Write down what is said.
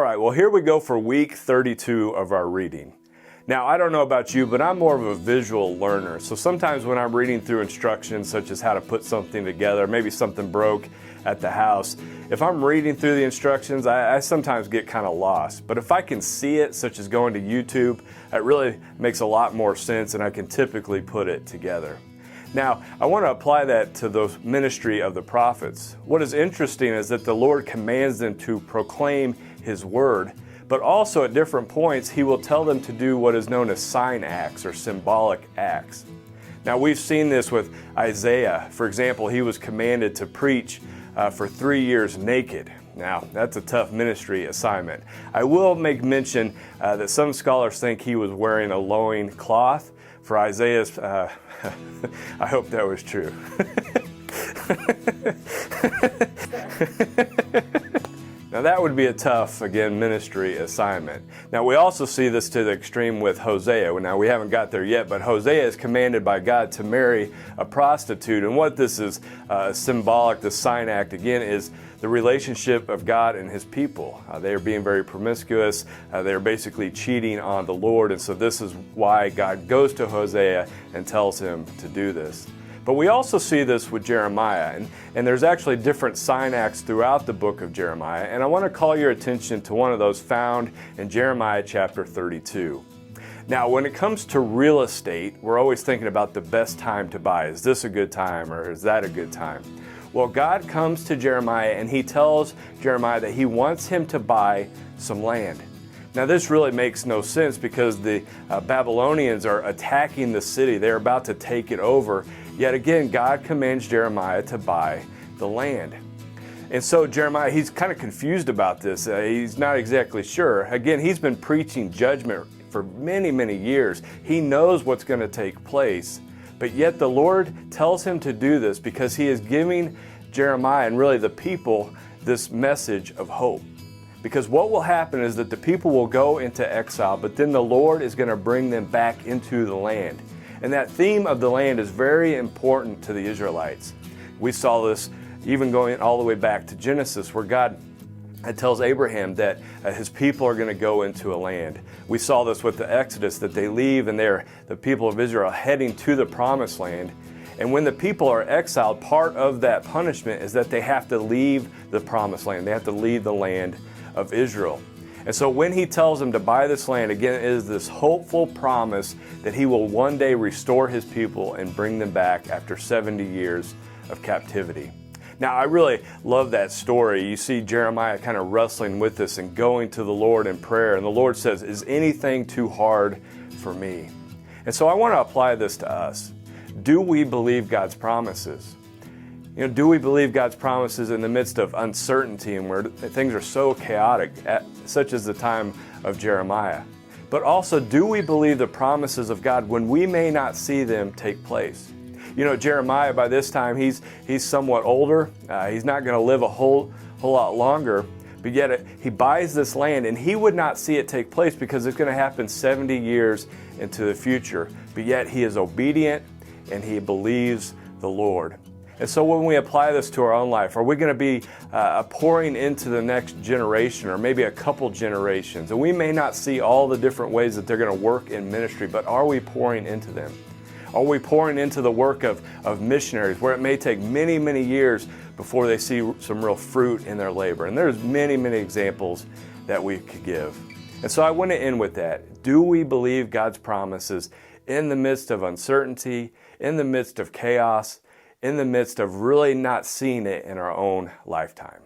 right, well, here we go for week 32 of our reading. Now, I don't know about you, but I'm more of a visual learner. So sometimes when I'm reading through instructions such as how to put something together, maybe something broke at the house, if I'm reading through the instructions, I sometimes get kind of lost. But if I can see it, such as going to YouTube, it really makes a lot more sense and I can typically put it together. Now, I want to apply that to the ministry of the prophets. What is interesting is that the Lord commands them to proclaim His word, but also at different points He will tell them to do what is known as sign acts or symbolic acts. Now, we've seen this with Isaiah. For example, he was commanded to preach for 3 years naked. Now, that's a tough ministry assignment. I will make mention that some scholars think he was wearing a loin cloth. For Isaiah's, I hope that was true. Now that would be a tough, again, ministry assignment. Now we also see this to the extreme with Hosea. Now we haven't got there yet, but Hosea is commanded by God to marry a prostitute. And what this is symbolic, the sign act, again, is the relationship of God and His people. They are being very promiscuous. They are basically cheating on the Lord. And so this is why God goes to Hosea and tells him to do this. But we also see this with Jeremiah, and there's actually different sign acts throughout the book of Jeremiah, and I want to call your attention to one of those found in Jeremiah chapter 32. Now, when it comes to real estate, we're always thinking about the best time to buy. Is this a good time or is that a good time? Well, God comes to Jeremiah and He tells Jeremiah that He wants him to buy some land. Now, this really makes no sense because the Babylonians are attacking the city. They're about to take it over. Yet again, God commands Jeremiah to buy the land. And so Jeremiah, he's kind of confused about this. He's not exactly sure. Again, he's been preaching judgment for many, many years. He knows what's going to take place. But yet the Lord tells him to do this because He is giving Jeremiah and really the people this message of hope. Because what will happen is that the people will go into exile, but then the Lord is going to bring them back into the land. And that theme of the land is very important to the Israelites. We saw this even going all the way back to Genesis, where God tells Abraham that his people are going to go into a land. We saw this with the Exodus, that they leave and the people of Israel heading to the promised land. And when the people are exiled, part of that punishment is that they have to leave the promised land. They have to leave the land of Israel. And so when He tells them to buy this land, again, it is this hopeful promise that He will one day restore His people and bring them back after 70 years of captivity. Now, I really love that story. You see Jeremiah kind of wrestling with this and going to the Lord in prayer. And the Lord says, "Is anything too hard for me?" And so I want to apply this to us. Do we believe God's promises? Do we believe God's promises in the midst of uncertainty and where things are so chaotic, such as the time of Jeremiah? But also, do we believe the promises of God when we may not see them take place? Jeremiah, by this time, he's somewhat older. He's not going to live a whole lot longer. But yet he buys this land, and he would not see it take place because it's going to happen 70 years into the future. But yet he is obedient, and he believes the Lord. And so when we apply this to our own life, are we going to be pouring into the next generation or maybe a couple generations? And we may not see all the different ways that they're going to work in ministry, but are we pouring into them? Are we pouring into the work of missionaries where it may take many, many years before they see some real fruit in their labor? And there's many, many examples that we could give. And so I want to end with that. Do we believe God's promises in the midst of uncertainty, in the midst of chaos, in the midst of really not seeing it in our own lifetime?